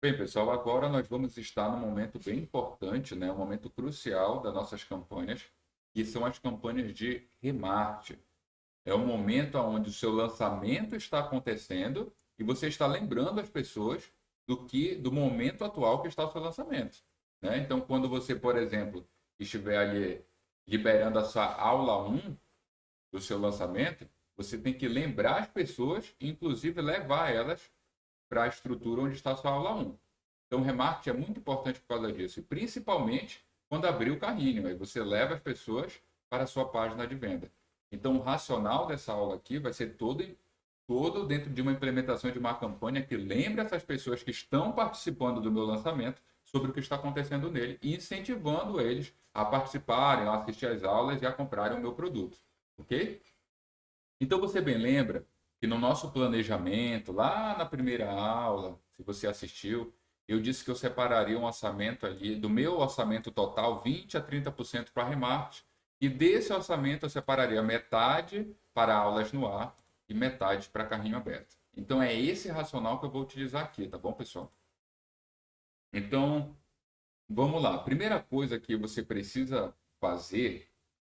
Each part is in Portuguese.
Bem, pessoal, agora nós vamos estar num momento bem importante, né? Um momento crucial das nossas campanhas, que são as campanhas de remarketing. É o momento onde o seu lançamento está acontecendo e você está lembrando as pessoas do momento atual que está o seu lançamento, né? Então, quando você, por exemplo, estiver ali liberando a sua aula um do seu lançamento, você tem que lembrar as pessoas e, inclusive, levar elas para a estrutura onde está a sua aula um. Então, o remarketing é muito importante por causa disso, e principalmente quando abrir o carrinho, aí você leva as pessoas para a sua página de venda. Então, o racional dessa aula aqui vai ser todo dentro de uma implementação de uma campanha que lembre essas pessoas que estão participando do meu lançamento sobre o que está acontecendo nele e incentivando eles a participarem, a assistir às aulas e a comprarem o meu produto. Ok? Então você bem lembra que no nosso planejamento, lá na primeira aula, se você assistiu, eu disse que eu separaria um orçamento ali, do meu orçamento total, 20 a 30% para remarketing, e desse orçamento eu separaria metade para aulas no ar e metade para carrinho aberto. Então é esse racional que eu vou utilizar aqui, tá bom, pessoal? Então, vamos lá. A primeira coisa que você precisa fazer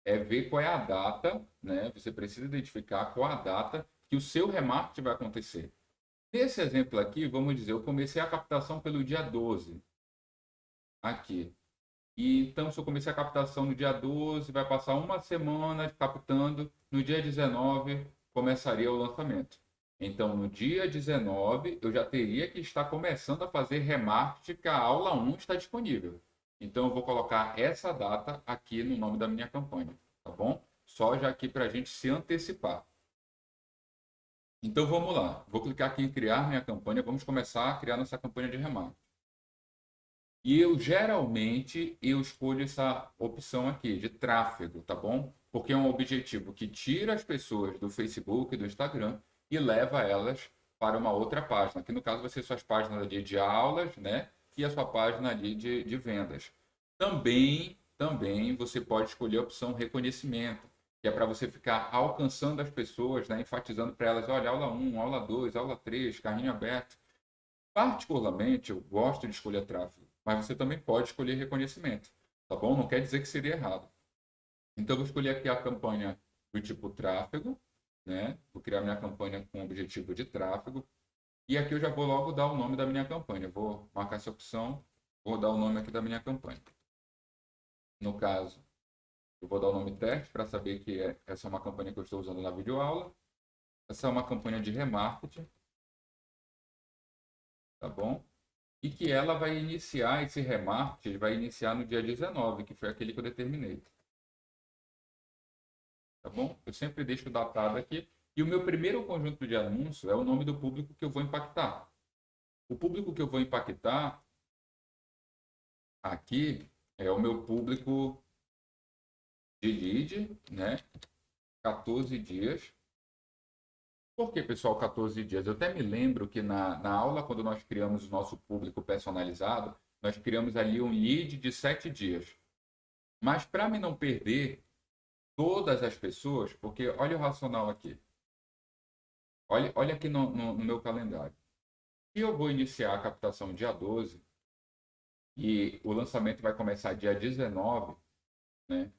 é ver qual é a data, né? Você precisa identificar qual a data que o seu remarketing vai acontecer. Nesse exemplo aqui, vamos dizer, eu comecei a captação pelo dia 12, aqui. E então, se eu comecei a captação no dia 12, vai passar uma semana captando, no dia 19 começaria o lançamento. Então, no dia 19, eu já teria que estar começando a fazer remarketing, que a aula um está disponível. Então, eu vou colocar essa data aqui no nome da minha campanha, tá bom? Só já aqui para a gente se antecipar. Então, vamos lá. Vou clicar aqui em criar minha campanha. Vamos começar a criar nossa campanha de remarketing. E eu geralmente eu escolho essa opção aqui de tráfego, tá bom? Porque é um objetivo que tira as pessoas do Facebook, do Instagram e leva elas para uma outra página, que no caso vai ser suas páginas ali de aulas, né? E a sua página ali de vendas. Também você pode escolher a opção reconhecimento, que é para você ficar alcançando as pessoas, né? Enfatizando para elas, olha, aula um, aula 2, aula 3, carrinho aberto. Particularmente, eu gosto de escolher tráfego, mas você também pode escolher reconhecimento, tá bom? Não quer dizer que seria errado. Então, eu vou escolher aqui a campanha do tipo tráfego, né? Vou criar minha campanha com o objetivo de tráfego. E aqui eu já vou logo dar o nome da minha campanha. Vou marcar essa opção, vou dar o nome aqui da minha campanha. No caso, eu vou dar o nome teste para saber que essa é uma campanha que eu estou usando na videoaula. Essa é uma campanha de remarketing, tá bom? E que ela vai iniciar esse remarketing, ele vai iniciar no dia 19, que foi aquele que eu determinei, tá bom? Eu sempre deixo datado aqui. E o meu primeiro conjunto de anúncios é o nome do público que eu vou impactar. O público que eu vou impactar aqui é o meu público de lead, né? 14 dias. Por que, pessoal, 14 dias? Eu até me lembro que na aula, quando nós criamos o nosso público personalizado, nós criamos ali um lead de 7 dias. Mas para me não perder todas as pessoas, porque olha o racional aqui. Olha aqui no meu calendário. Se eu vou iniciar a captação dia 12 e o lançamento vai começar dia 19, né?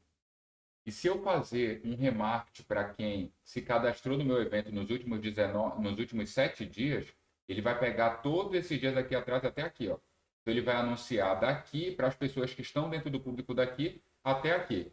E se eu fazer um remarketing para quem se cadastrou no meu evento nos últimos 19, nos últimos 7 dias, ele vai pegar todos esses dias aqui atrás até aqui, ó. Então ele vai anunciar daqui para as pessoas que estão dentro do público daqui até aqui.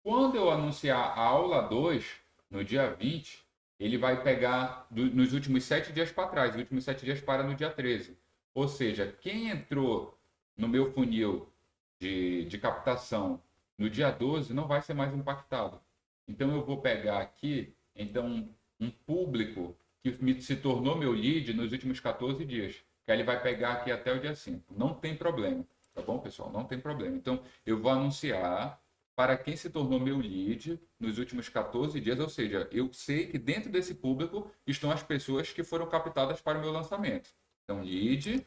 Quando eu anunciar a aula 2 no dia 20, ele vai pegar nos últimos 7 dias para trás. Os últimos 7 dias para no dia 13. Ou seja, quem entrou no meu funil de captação no dia 12 não vai ser mais impactado. Então eu vou pegar aqui então um público que se tornou meu lead nos últimos 14 dias. Que aí ele vai pegar aqui até o dia 5. Não tem problema. Tá bom, pessoal? Não tem problema. Então eu vou anunciar para quem se tornou meu lead nos últimos 14 dias, ou seja, eu sei que dentro desse público estão as pessoas que foram captadas para o meu lançamento. Então, lead,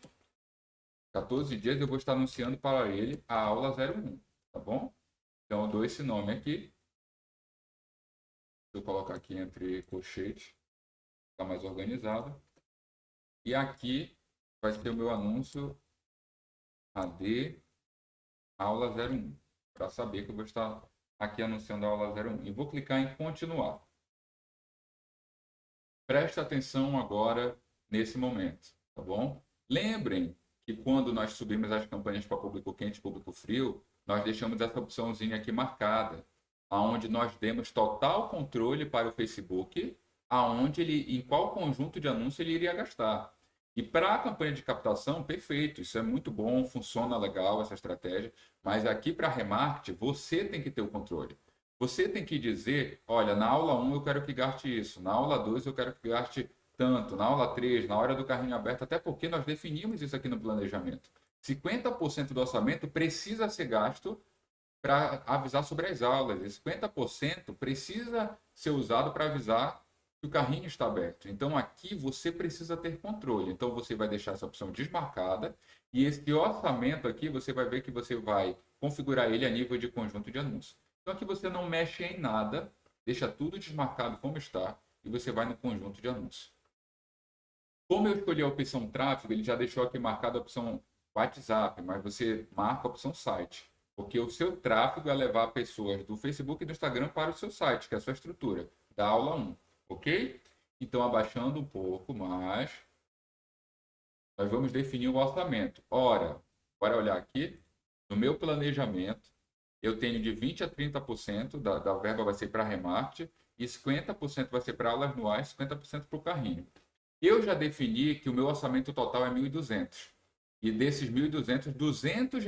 14 dias eu vou estar anunciando para ele a aula 01, tá bom? Então, eu dou esse nome aqui, eu colocar aqui entre colchetes, ficar mais organizado. E aqui vai ser o meu anúncio AD aula 01, para saber que eu vou estar aqui anunciando a aula 01. E vou clicar em continuar. Preste atenção agora nesse momento, tá bom? Lembrem que quando nós subimos as campanhas para público quente e público frio, nós deixamos essa opçãozinha aqui marcada, aonde nós demos total controle para o Facebook, aonde ele, em qual conjunto de anúncio ele iria gastar. E para a campanha de captação, perfeito, isso é muito bom, funciona legal essa estratégia, mas aqui para remarketing, você tem que ter o controle. Você tem que dizer, olha, na aula 1 eu quero que gaste isso, na aula 2 eu quero que gaste tanto, na aula 3, na hora do carrinho aberto, até porque nós definimos isso aqui no planejamento. 50% do orçamento precisa ser gasto para avisar sobre as aulas, e 50% precisa ser usado para avisar que o carrinho está aberto. Então aqui você precisa ter controle. Então você vai deixar essa opção desmarcada e esse orçamento aqui você vai ver que você vai configurar ele a nível de conjunto de anúncios. Então aqui você não mexe em nada, deixa tudo desmarcado como está e você vai no conjunto de anúncios. Como eu escolhi a opção tráfego, ele já deixou aqui marcada a opção WhatsApp, mas você marca a opção site, porque o seu tráfego é levar pessoas do Facebook e do Instagram para o seu site, que é a sua estrutura, da aula 1, ok? Então, abaixando um pouco mais, nós vamos definir o orçamento. Ora, bora olhar aqui, no meu planejamento, eu tenho de 20% a 30% da verba vai ser para remarketing e 50% vai ser para aulas anuais, 50% para o carrinho. Eu já defini que o meu orçamento total é 1.200. E desses 1.200, R$ 200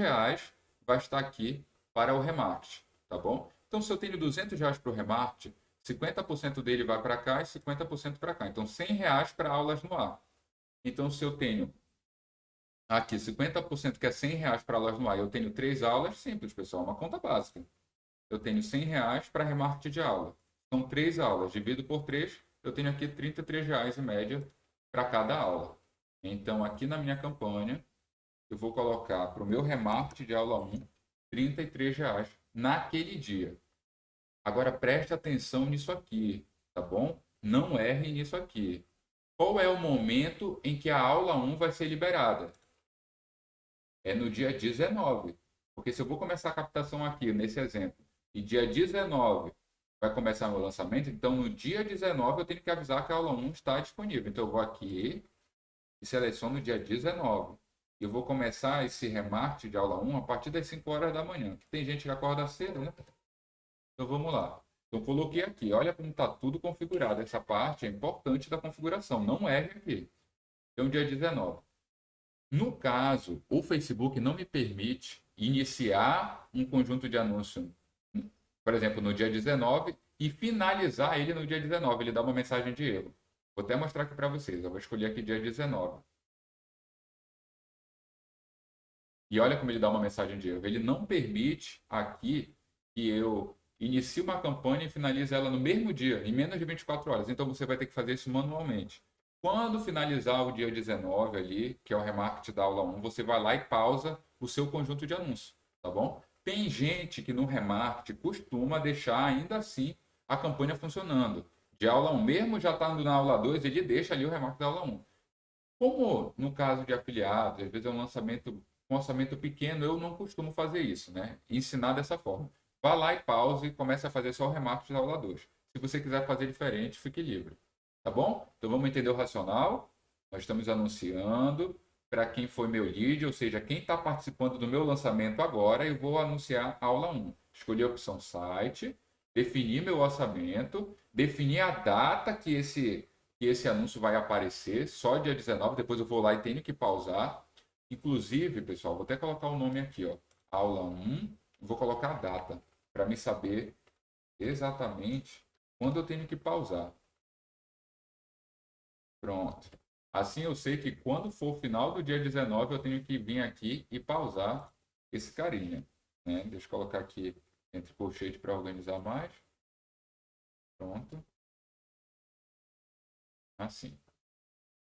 vai estar aqui para o remarketing, tá bom? Então, se eu tenho R$ 200 para o remarketing, 50% dele vai para cá e 50% para cá. Então, R$ 100 para aulas no ar. Então, se eu tenho aqui 50% que é R$ 100 para aulas no ar, eu tenho 3 aulas, simples, pessoal, uma conta básica. Eu tenho R$ 100 para remarketing de aula. São 3 aulas, divido por 3, eu tenho aqui R$ 33 em média para cada aula. Então, aqui na minha campanha, eu vou colocar para o meu remarketing de aula 1, R$ 33 naquele dia. Agora, preste atenção nisso aqui, tá bom? Não erre nisso aqui. Qual é o momento em que a aula 1 vai ser liberada? É no dia 19. Porque se eu vou começar a captação aqui, nesse exemplo, e dia 19 vai começar meu lançamento, então no dia 19 eu tenho que avisar que a aula 1 está disponível. Então eu vou aqui e seleciono o dia 19. Eu vou começar esse remarketing de aula 1 a partir das 5 horas da manhã. Que tem gente que acorda cedo, né? Então vamos lá. Eu coloquei aqui, olha como está tudo configurado. Essa parte é importante da configuração, não erre aqui. Então dia 19. No caso, o Facebook não me permite iniciar um conjunto de anúncio, por exemplo, no dia 19 e finalizar ele no dia 19. Ele dá uma mensagem de erro. Vou até mostrar aqui para vocês. Eu vou escolher aqui dia 19. E olha como ele dá uma mensagem de erro. Ele não permite aqui que eu inicie uma campanha e finalize ela no mesmo dia, em menos de 24 horas. Então você vai ter que fazer isso manualmente. Quando finalizar o dia 19 ali, que é o remarketing da aula 1, você vai lá e pausa o seu conjunto de anúncios, tá bom? Tem gente que no remarketing costuma deixar ainda assim a campanha funcionando. De aula 1 mesmo já está na aula 2, ele deixa ali o remarketing da aula 1. Como no caso de afiliados, às vezes é um orçamento pequeno, eu não costumo fazer isso, né? Ensinar dessa forma. Vá lá e pause e comece a fazer só o remarketing da aula 2. Se você quiser fazer diferente, fique livre. Tá bom? Então vamos entender o racional. Nós estamos anunciando para quem foi meu lead, ou seja, quem está participando do meu lançamento agora, eu vou anunciar a aula 1. Escolhi a opção site, definir meu orçamento, definir a data que esse anúncio vai aparecer, só dia 19, depois eu vou lá e tenho que pausar. Inclusive, pessoal, vou até colocar o nome aqui, ó, aula 1, vou colocar a data, para me saber exatamente quando eu tenho que pausar. Pronto. Assim eu sei que quando for o final do dia 19, eu tenho que vir aqui e pausar esse carinha. Né? Deixa eu colocar aqui entre colchetes para organizar mais. Pronto. Assim.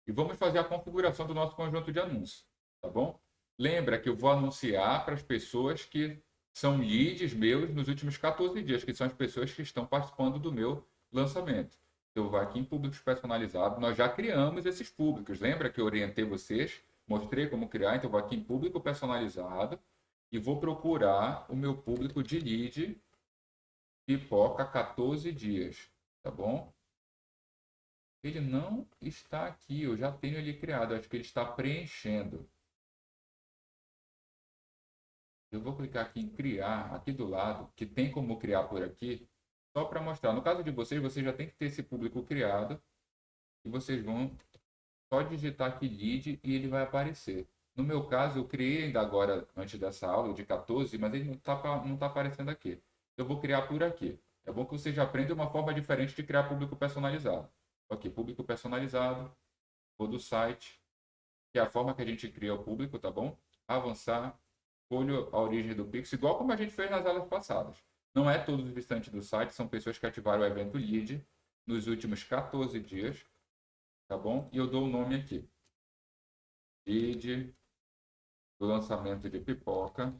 E vamos fazer a configuração do nosso conjunto de anúncios. Tá bom? Lembra que eu vou anunciar para as pessoas que são leads meus nos últimos 14 dias, que são as pessoas que estão participando do meu lançamento. Eu vou aqui em públicos personalizados, nós já criamos esses públicos. Lembra que eu orientei vocês Mostrei como criar, então vou aqui em público personalizado e vou procurar o meu público de lead pipoca 14 dias, tá bom? Ele não está aqui, eu já tenho ele criado, acho que ele está preenchendo. Eu vou clicar aqui em criar, aqui do lado, que tem como criar por aqui, só para mostrar. No caso de vocês, vocês já tem que ter esse público criado e vocês vão só digitar aqui lead e ele vai aparecer. No meu caso, eu criei ainda agora, antes dessa aula, de 14, mas ele não tá aparecendo aqui. Eu vou criar por aqui. É bom que você já aprenda uma forma diferente de criar público personalizado. Ok, público personalizado, vou do site, que é a forma que a gente cria o público, tá bom? Avançar, escolho a origem do Pix, igual como a gente fez nas aulas passadas. Não é todos os visitantes do site, são pessoas que ativaram o evento lead nos últimos 14 dias, tá bom? E eu dou o nome aqui. Lead do lançamento de pipoca.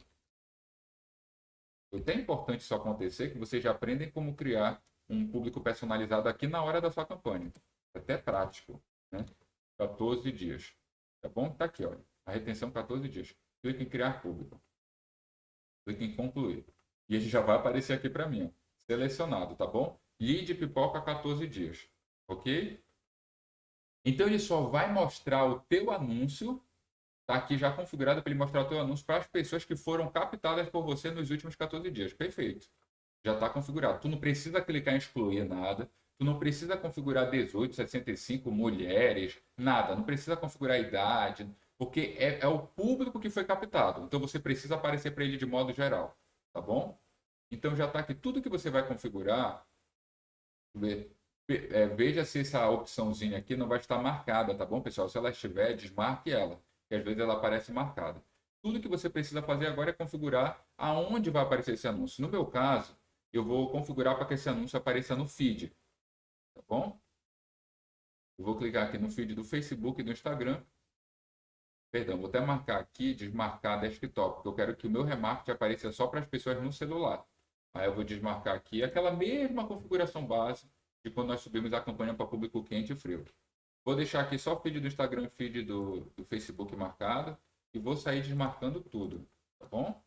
É até importante isso acontecer, que vocês já aprendem como criar um público personalizado aqui na hora da sua campanha. É até prático, né? 14 dias. Tá bom? Tá aqui, olha. A retenção 14 dias. Clique em criar público. Clique em concluir. E ele já vai aparecer aqui para mim, ó. Selecionado, tá bom? Lead pipoca 14 dias. Ok? Então ele só vai mostrar o teu anúncio. Está aqui já configurado para ele mostrar o teu anúncio para as pessoas que foram captadas por você nos últimos 14 dias. Perfeito. Já está configurado. Tu não precisa clicar em excluir nada. Tu não precisa configurar 18, 65, mulheres, nada. Não precisa configurar idade, porque é o público que foi captado. Então você precisa aparecer para ele de modo geral. Tá bom? Então já está aqui tudo que você vai configurar. Veja se essa opçãozinha aqui não vai estar marcada, tá bom, pessoal? Se ela estiver, desmarque ela, que às vezes ela aparece marcada. Tudo que você precisa fazer agora é configurar aonde vai aparecer esse anúncio. No meu caso, eu vou configurar para que esse anúncio apareça no feed, tá bom? Eu vou clicar aqui no feed do Facebook e do Instagram. Perdão, vou até marcar aqui, desmarcar desktop, porque eu quero que o meu remarketing apareça só para as pessoas no celular. Aí eu vou desmarcar aqui aquela mesma configuração base de quando nós subimos a campanha para público quente e frio. Vou deixar aqui só o feed do Instagram e feed do Facebook marcado e vou sair desmarcando tudo, tá bom?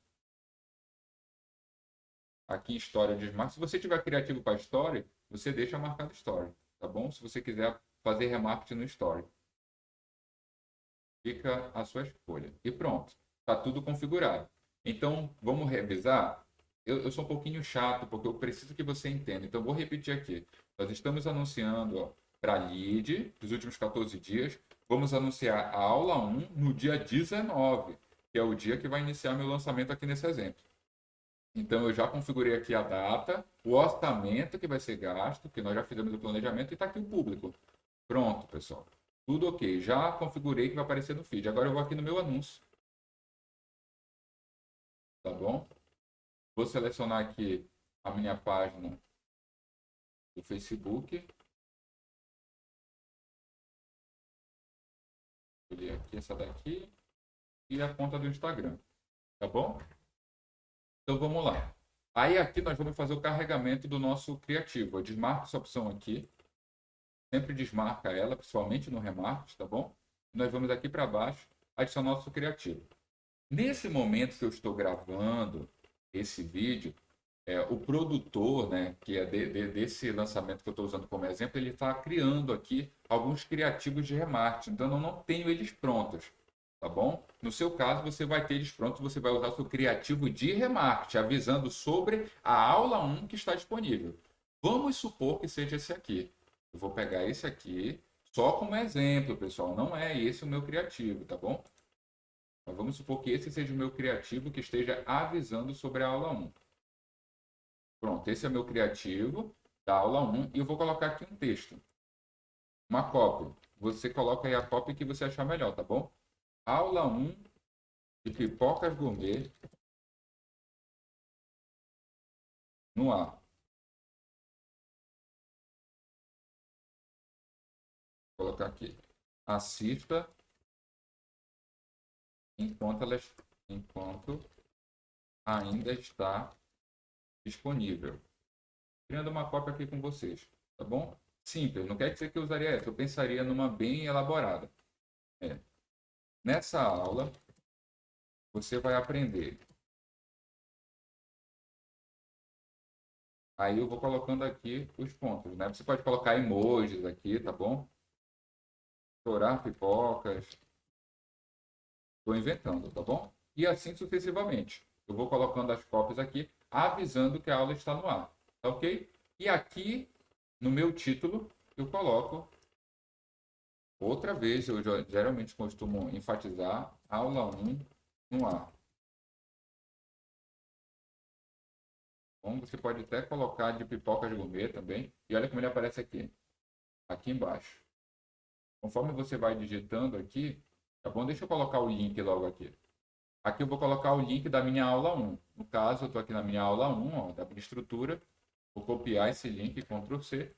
Aqui em Story eu desmarco. Se você tiver criativo para Story, você deixa marcado Story, tá bom? Se você quiser fazer remarketing no Story. Fica a sua escolha. E pronto, está tudo configurado. Então, vamos revisar? Eu sou um pouquinho chato, porque eu preciso que você entenda. Então, vou repetir aqui. Nós estamos anunciando para lead dos últimos 14 dias. Vamos anunciar a aula 1 no dia 19, que é o dia que vai iniciar meu lançamento aqui nesse exemplo. Então, eu já configurei aqui a data, o orçamento que vai ser gasto, que nós já fizemos o planejamento, e está aqui o público. Pronto, pessoal. Tudo ok. Já configurei que vai aparecer no feed. Agora eu vou aqui no meu anúncio. Tá bom? Vou selecionar aqui a minha página do Facebook. Escolhi aqui essa daqui. E a conta do Instagram. Tá bom? Então vamos lá. Aí aqui nós vamos fazer o carregamento do nosso criativo. Eu desmarco essa opção aqui. Sempre desmarca ela, principalmente no remarketing, tá bom? Nós vamos aqui para baixo, adicionar nosso criativo. Nesse momento que eu estou gravando esse vídeo, o produtor, né, que é desse lançamento que eu estou usando como exemplo, ele está criando aqui alguns criativos de remarketing. Então, eu não tenho eles prontos, tá bom? No seu caso, você vai ter eles prontos, você vai usar o seu criativo de remarketing, avisando sobre a aula 1 que está disponível. Vamos supor que seja esse aqui. Eu vou pegar esse aqui só como exemplo, pessoal. Não é esse o meu criativo, tá bom? Mas vamos supor que esse seja o meu criativo que esteja avisando sobre a aula 1. Pronto, esse é o meu criativo da aula 1 e eu vou colocar aqui um texto. Uma cópia. Você coloca aí a cópia que você achar melhor, tá bom? Aula 1 de pipocas gourmet no ar. Vou colocar aqui. Assista enquanto ainda está disponível. Criando uma cópia aqui com vocês, tá bom? Simples, não quer dizer que eu usaria essa, eu pensaria numa bem elaborada. Nessa aula, você vai aprender. Aí eu vou colocando aqui os pontos, né? Você pode colocar emojis aqui, tá bom? Estourar pipocas. Estou inventando, tá bom? E assim sucessivamente. Eu vou colocando as cópias aqui, avisando que a aula está no ar, tá ok? E aqui, no meu título, eu coloco, outra vez, eu geralmente costumo enfatizar, aula 1 no ar. Bom, você pode até colocar de pipocas gourmet também. E olha como ele aparece aqui, aqui embaixo. Conforme você vai digitando aqui, tá bom? Deixa eu colocar o link logo aqui. Aqui eu vou colocar o link da minha aula 1. No caso, eu estou aqui na minha aula 1, ó, da minha estrutura. Vou copiar esse link, Ctrl C,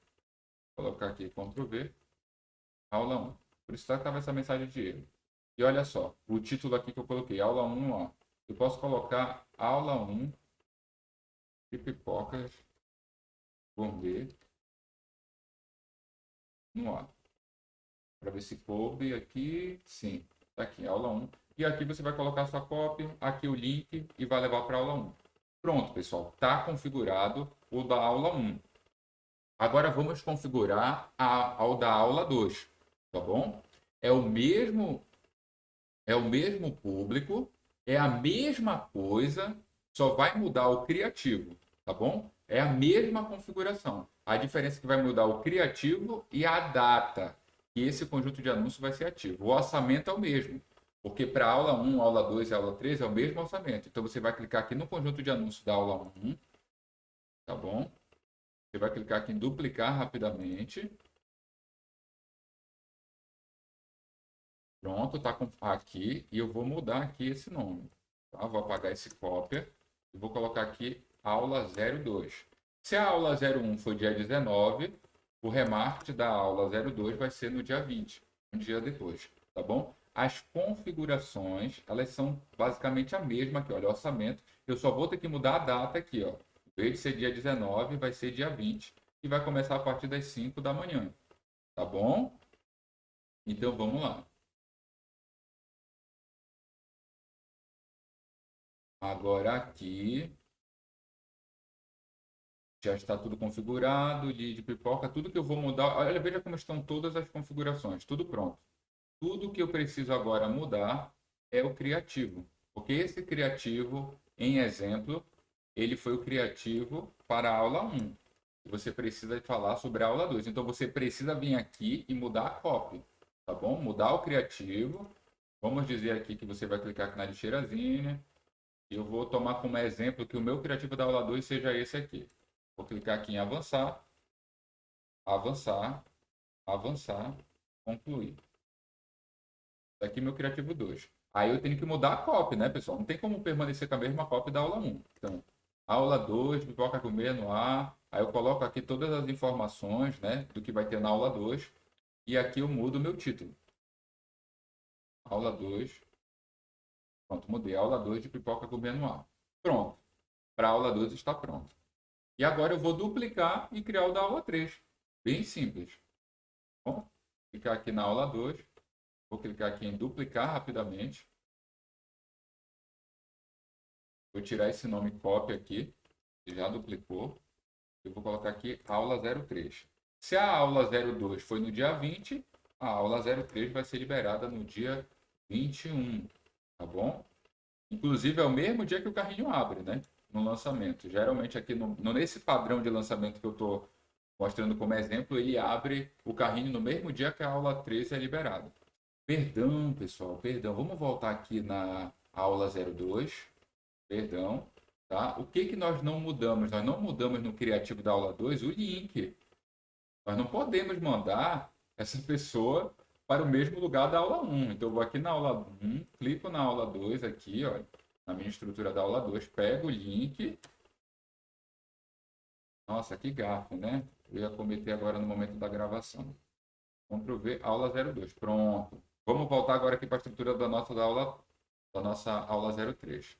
colocar aqui Ctrl V, aula 1. Por isso estava essa mensagem de erro. E olha só, o título aqui que eu coloquei, aula 1, ó. Eu posso colocar aula 1 de pipocas gourmet no ar. Para ver se coube aqui. Sim, está aqui, aula 1. E aqui você vai colocar a sua cópia, aqui o link e vai levar para a aula 1. Pronto, pessoal, está configurado o da aula 1. Agora vamos configurar ao da aula 2, tá bom? É o mesmo, é o mesmo público, é a mesma coisa, só vai mudar o criativo, tá bom? É a mesma configuração. A diferença é que vai mudar o criativo e a data, que esse conjunto de anúncios vai ser ativo. O orçamento é o mesmo, porque para a aula 1, aula 2 e aula 3 é o mesmo orçamento. Então você vai clicar aqui no conjunto de anúncios da aula 1, tá bom? Você vai clicar aqui em duplicar rapidamente. Pronto, está aqui e eu vou mudar aqui esse nome. Tá? Vou apagar esse cópia e vou colocar aqui aula 02. Se a aula 01 for dia 19, o remarketing da aula 02 vai ser no dia 20, um dia depois, tá bom? As configurações, elas são basicamente a mesma aqui, olha, orçamento. Eu só vou ter que mudar a data aqui, ó. Em vez de ser dia 19, vai ser dia 20 e vai começar a partir das 5 da manhã, tá bom? Então vamos lá. Agora aqui já está tudo configurado, de pipoca, tudo que eu vou mudar. Olha, veja como estão todas as configurações, tudo pronto. Tudo que eu preciso agora mudar é o criativo, porque esse criativo, em exemplo, ele foi o criativo para a aula 1. Você precisa falar sobre a aula 2. Então você precisa vir aqui e mudar a copy, tá bom? Mudar o criativo. Vamos dizer aqui que você vai clicar aqui na lixeirazinha. Eu vou tomar como exemplo que o meu criativo da aula 2 seja esse aqui. Vou clicar aqui em avançar, avançar, avançar, concluir. Aqui meu criativo 2. Aí eu tenho que mudar a copy, né, pessoal? Não tem como permanecer com a mesma copy da aula 1. Então, aula 2, pipoca comer no ar. Aí eu coloco aqui todas as informações, né, do que vai ter na aula 2. E aqui eu mudo o meu título. Aula 2. Pronto, mudei. Aula 2 de pipoca comer no ar. Pronto. Para a aula 2 está pronto. E agora eu vou duplicar e criar o da aula 3. Bem simples. Bom, clicar aqui na aula 2. Vou clicar aqui em duplicar rapidamente. Vou tirar esse nome cópia aqui, que já duplicou. Eu vou colocar aqui aula 03. Se a aula 02 foi no dia 20, a aula 03 vai ser liberada no dia 21, tá bom? Inclusive é o mesmo dia que o carrinho abre, né? No lançamento. Geralmente aqui nesse padrão de lançamento que eu estou mostrando como exemplo, ele abre o carrinho no mesmo dia que a aula 13 é liberada. Perdão, pessoal, perdão. Vamos voltar aqui na aula 02. Perdão, tá? O que que nós não mudamos? Nós não mudamos no criativo da aula 2 o link. Nós não podemos mandar essa pessoa para o mesmo lugar da aula 1. Então eu vou aqui na aula 1, clico na aula 2 aqui, ó, na minha estrutura da aula 2, pego o link. Nossa, que gafe, né? Eu ia cometer agora no momento da gravação. Ctrl V, aula 02. Pronto. Vamos voltar agora aqui para a estrutura da nossa aula 03.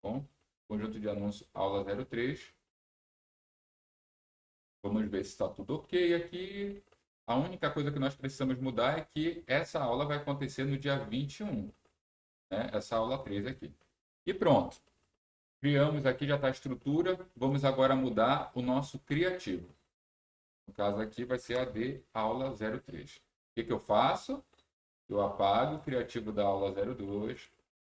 Bom, conjunto de anúncios, aula 03. Vamos ver se está tudo ok aqui. A única coisa que nós precisamos mudar é que essa aula vai acontecer no dia 21, né? Essa aula 3 aqui. E pronto. Criamos aqui, já está a estrutura. Vamos agora mudar o nosso criativo. No caso aqui vai ser AD aula 03. O que eu faço? Eu apago o criativo da aula 02,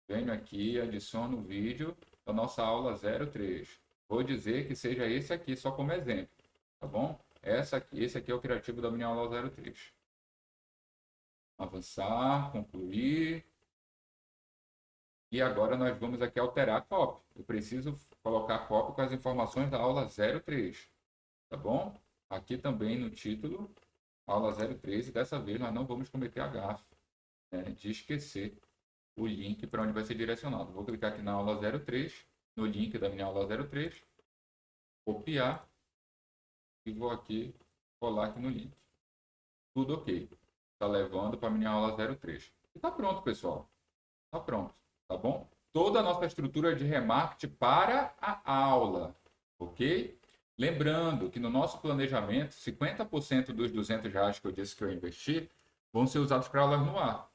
venho aqui, adiciono o vídeo da nossa aula 03. Vou dizer que seja esse aqui, só como exemplo, tá bom? Esse aqui é o criativo da minha aula 03. Avançar, concluir. E agora nós vamos aqui alterar a cópia. Eu preciso colocar a cópia com as informações da aula 03, tá bom? Aqui também no título, aula 03, e dessa vez nós não vamos cometer a gafe, né, de esquecer o link para onde vai ser direcionado. Vou clicar aqui na aula 03, no link da minha aula 03, copiar e vou aqui colar aqui no link. Tudo ok. Está levando para a minha aula 03. E está pronto, pessoal. Está pronto, tá bom? Toda a nossa estrutura de remarketing para a aula, ok? Lembrando que no nosso planejamento, 50% dos R$ 200 que eu disse que eu investi vão ser usados para aulas no ar.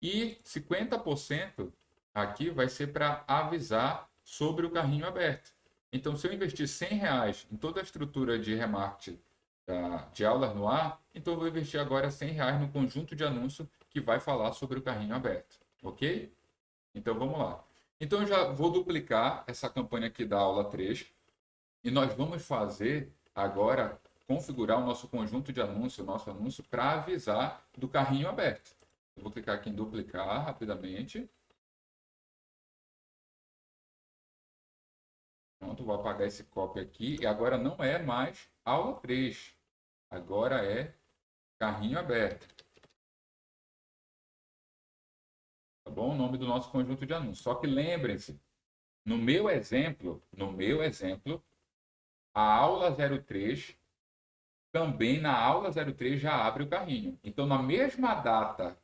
E 50% aqui vai ser para avisar sobre o carrinho aberto. Então, se eu investir R$ 100 em toda a estrutura de remarketing de aulas no ar, então eu vou investir agora R$ 100 no conjunto de anúncio que vai falar sobre o carrinho aberto. Ok? Então, vamos lá. Então, eu já vou duplicar essa campanha aqui da aula 3 e nós vamos fazer agora, configurar o nosso conjunto de anúncio, o nosso anúncio, para avisar do carrinho aberto. Eu vou clicar aqui em duplicar rapidamente. Pronto, vou apagar esse copy aqui. E agora não é mais aula 3. Agora é carrinho aberto. Tá bom? O nome do nosso conjunto de anúncios. Só que lembrem-se, no meu exemplo, a aula 03, também na aula 03 já abre o carrinho. Então, na mesma data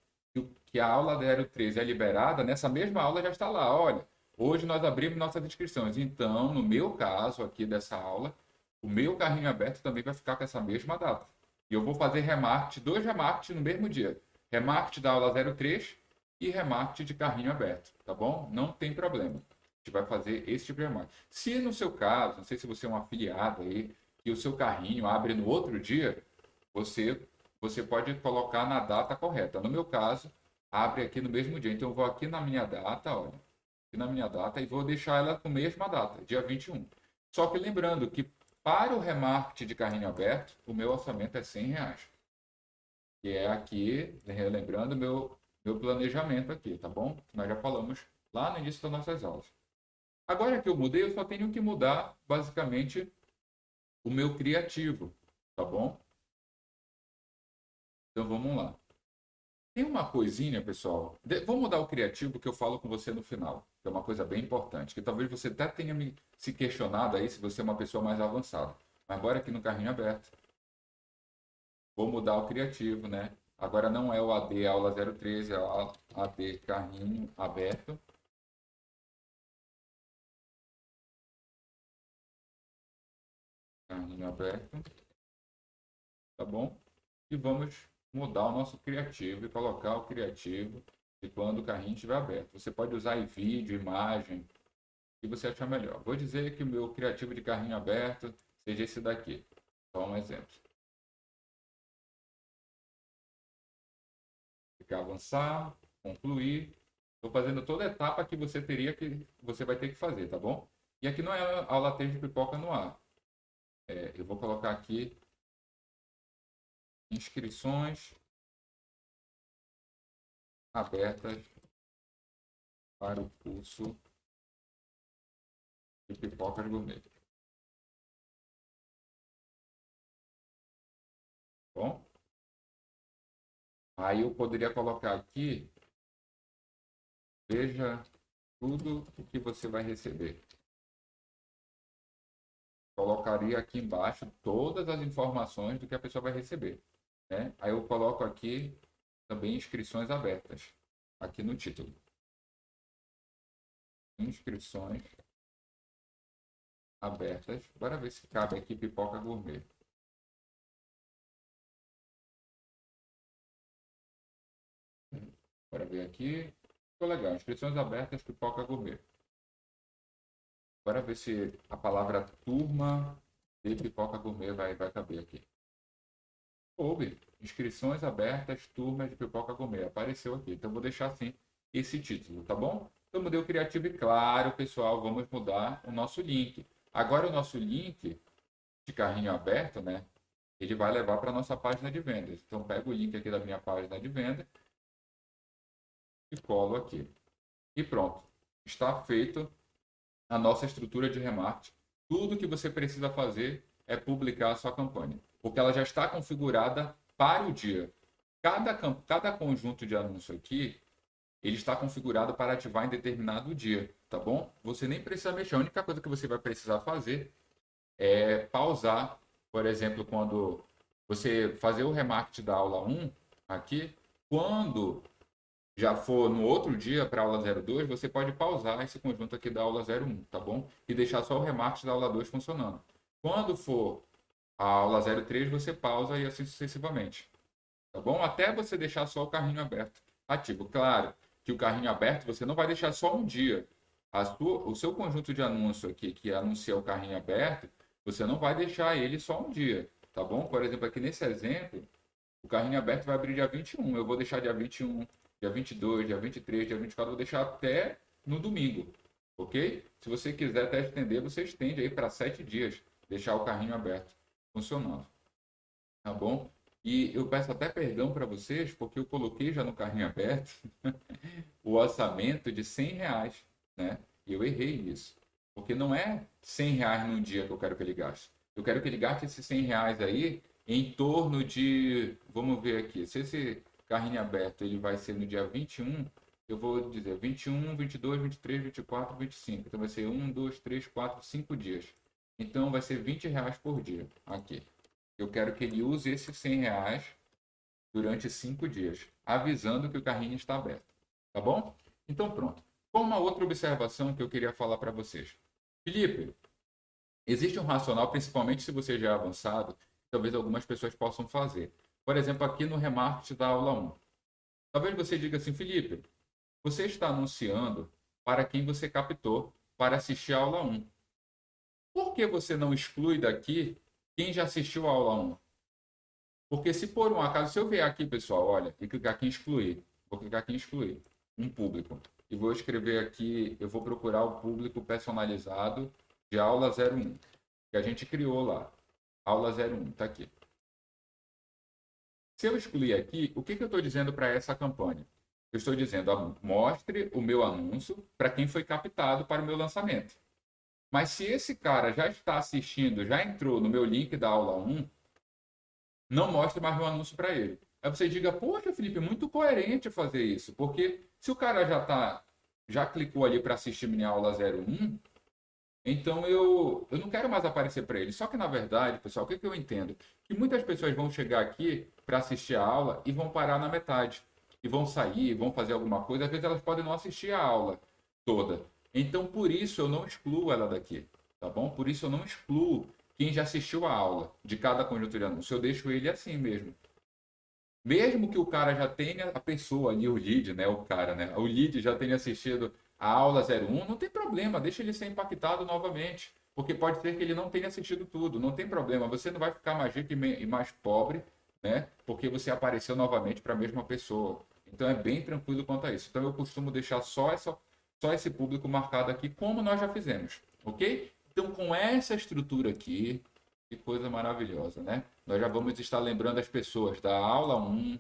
que a aula 03 é liberada, nessa mesma aula já está lá, olha, hoje nós abrimos nossas inscrições. Então, no meu caso aqui dessa aula, o meu carrinho aberto também vai ficar com essa mesma data. E eu vou fazer remarketing, 2 remarketing no mesmo dia. Remarketing da aula 03 e remarketing de carrinho aberto, tá bom? Não tem problema. A gente vai fazer esse tipo de remarketing. Se no seu caso, não sei se você é um afiliado aí, e o seu carrinho abre no outro dia, você, você pode colocar na data correta. No meu caso, abre aqui no mesmo dia. Então, eu vou aqui na minha data, olha, aqui na minha data, e vou deixar ela com a mesma data, dia 21. Só que lembrando que para o remarketing de carrinho aberto, o meu orçamento é R$ 100. Que é aqui, relembrando meu planejamento aqui, tá bom? Nós já falamos lá no início das nossas aulas. Agora que eu mudei, eu só tenho que mudar, basicamente, o meu criativo, tá bom? Então vamos lá. Tem uma coisinha, pessoal. Vou mudar o criativo que eu falo com você no final, que é uma coisa bem importante, que talvez você até tenha se questionado aí se você é uma pessoa mais avançada. Mas agora aqui no carrinho aberto, vou mudar o criativo, né? Agora não é o AD aula 013, é o AD carrinho aberto. Carrinho aberto, tá bom? E vamos mudar o nosso criativo e colocar o criativo de quando o carrinho estiver aberto. Você pode usar aí vídeo, imagem, o que você achar melhor. Vou dizer que o meu criativo de carrinho aberto seja esse daqui. Só um exemplo. Clicar avançar, concluir. Estou fazendo toda a etapa que você vai ter que fazer, tá bom? E aqui não é a aula 3 de pipoca no ar. Eu vou colocar aqui inscrições abertas para o curso de pipocas gourmet. Bom, aí eu poderia colocar aqui, veja tudo o que você vai receber. Colocaria aqui embaixo todas as informações do que a pessoa vai receber, né? Aí eu coloco aqui também inscrições abertas, aqui no título. Inscrições abertas. Bora ver se cabe aqui pipoca gourmet. Bora ver aqui. Ficou legal. Inscrições abertas, pipoca gourmet. Bora ver se a palavra turma de pipoca gourmet vai caber aqui. Coube. Inscrições abertas, turma de pipoca gourmet. Apareceu aqui. Então, vou deixar assim esse título, tá bom? Então, mudei o criativo e, claro, pessoal, vamos mudar o nosso link. Agora, o nosso link de carrinho aberto, né? Ele vai levar para a nossa página de vendas. Então, pego o link aqui da minha página de venda e colo aqui. E pronto. Está feito a nossa estrutura de remarketing. Tudo que você precisa fazer é publicar a sua campanha, porque ela já está configurada para o dia. Cada conjunto de anúncio aqui, ele está configurado para ativar em determinado dia, tá bom? Você nem precisa mexer. A única coisa que você vai precisar fazer é pausar, por exemplo, quando você fazer o remarketing da aula 1 aqui, quando já for no outro dia para a aula 02, você pode pausar esse conjunto aqui da aula 01, tá bom? E deixar só o remarketing da aula 2 funcionando. Quando for a aula 03, você pausa e assim sucessivamente, tá bom? Até você deixar só o carrinho aberto ativo. Claro que o carrinho aberto você não vai deixar só um dia. O seu conjunto de anúncio aqui, que anuncia o carrinho aberto, você não vai deixar ele só um dia, tá bom? Por exemplo, aqui nesse exemplo, o carrinho aberto vai abrir dia 21. Eu vou deixar dia 21, dia 22, dia 23, dia 24, vou deixar até no domingo, ok? Se você quiser até estender, você estende aí para 7 dias, deixar o carrinho aberto funcionando, tá bom? E eu peço até perdão para vocês, porque eu coloquei já no carrinho aberto o orçamento de R$ 100, né? E eu errei isso, porque não é R$ 100 no dia que eu quero que ele gaste. Eu quero que ele gaste esses R$ 100 aí em torno de, vamos ver aqui, se esse carrinho aberto ele vai ser no dia 21, eu vou dizer 21, 22, 23, 24, 25. Então vai ser 1, 2, 3, 4, 5 dias. Então vai ser R$ 20 por dia aqui. Eu quero que ele use esses R$ 100 durante 5 dias, avisando que o carrinho está aberto. Tá bom? Então pronto. Com uma outra observação que eu queria falar para vocês. Felipe, existe um racional, principalmente se você já é avançado, talvez algumas pessoas possam fazer. Por exemplo, aqui no remarketing da aula 1. Talvez você diga assim, Felipe, você está anunciando para quem você captou para assistir a aula 1. Por que você não exclui daqui quem já assistiu a aula 1? Porque se por um acaso, se eu vier aqui, pessoal, olha, e clicar aqui em excluir, vou clicar aqui em excluir um público. E vou escrever aqui, eu vou procurar o público personalizado de aula 01, que a gente criou lá. Aula 01, está aqui. Se eu excluir aqui, o que eu estou dizendo para essa campanha? Eu estou dizendo, mostre o meu anúncio para quem foi captado para o meu lançamento. Mas se esse cara já está assistindo, já entrou no meu link da aula 1, não mostre mais meu anúncio para ele. Aí você diga, poxa, Felipe, muito coerente fazer isso, porque se o cara já clicou ali para assistir minha aula 01, então eu não quero mais aparecer para ele. Só que na verdade, pessoal, o que eu entendo? Que muitas pessoas vão chegar aqui para assistir a aula e vão parar na metade. E vão sair, vão fazer alguma coisa, às vezes elas podem não assistir a aula toda. Então, por isso eu não excluo ela daqui, tá bom? Por isso eu não excluo quem já assistiu a aula de cada conjunto de anúncio. Eu deixo ele assim mesmo. Mesmo que o cara já tenha, a pessoa ali, o lead, né? O cara, né? O lead já tenha assistido a aula 01, não tem problema, deixa ele ser impactado novamente. Porque pode ser que ele não tenha assistido tudo, não tem problema. Você não vai ficar mais rico e mais pobre, né? Porque você apareceu novamente para a mesma pessoa. Então é bem tranquilo quanto a isso. Então eu costumo deixar só esse público marcado aqui, como nós já fizemos, ok? Então com essa estrutura aqui, que coisa maravilhosa, né? Nós já vamos estar lembrando as pessoas da aula 1,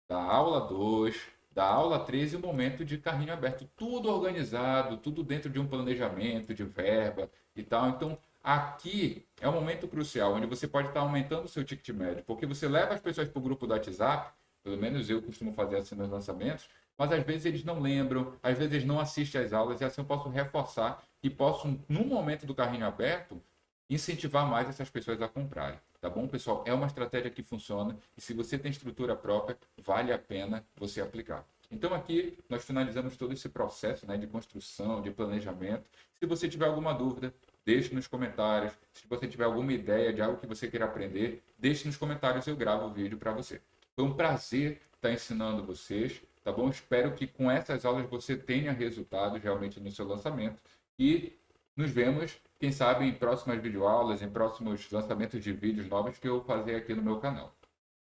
da aula 2, da aula 3 e o momento de carrinho aberto. Tudo organizado, tudo dentro de um planejamento, de verba e tal. Então, aqui é um momento crucial, onde você pode estar aumentando o seu ticket médio, porque você leva as pessoas para o grupo do WhatsApp, pelo menos eu costumo fazer assim nos lançamentos, mas às vezes eles não lembram, às vezes eles não assistem às aulas, e assim eu posso reforçar e posso, no momento do carrinho aberto, incentivar mais essas pessoas a comprarem. Tá bom, pessoal? É uma estratégia que funciona e se você tem estrutura própria, vale a pena você aplicar. Então aqui nós finalizamos todo esse processo, né, de construção, de planejamento. Se você tiver alguma dúvida, deixe nos comentários. Se você tiver alguma ideia de algo que você queira aprender, deixe nos comentários, eu gravo o vídeo para você. Foi um prazer estar ensinando vocês. tá bom? Espero que com essas aulas você tenha resultados realmente no seu lançamento e nos vemos, quem sabe, em próximas videoaulas, em próximos lançamentos de vídeos novos que eu vou fazer aqui no meu canal.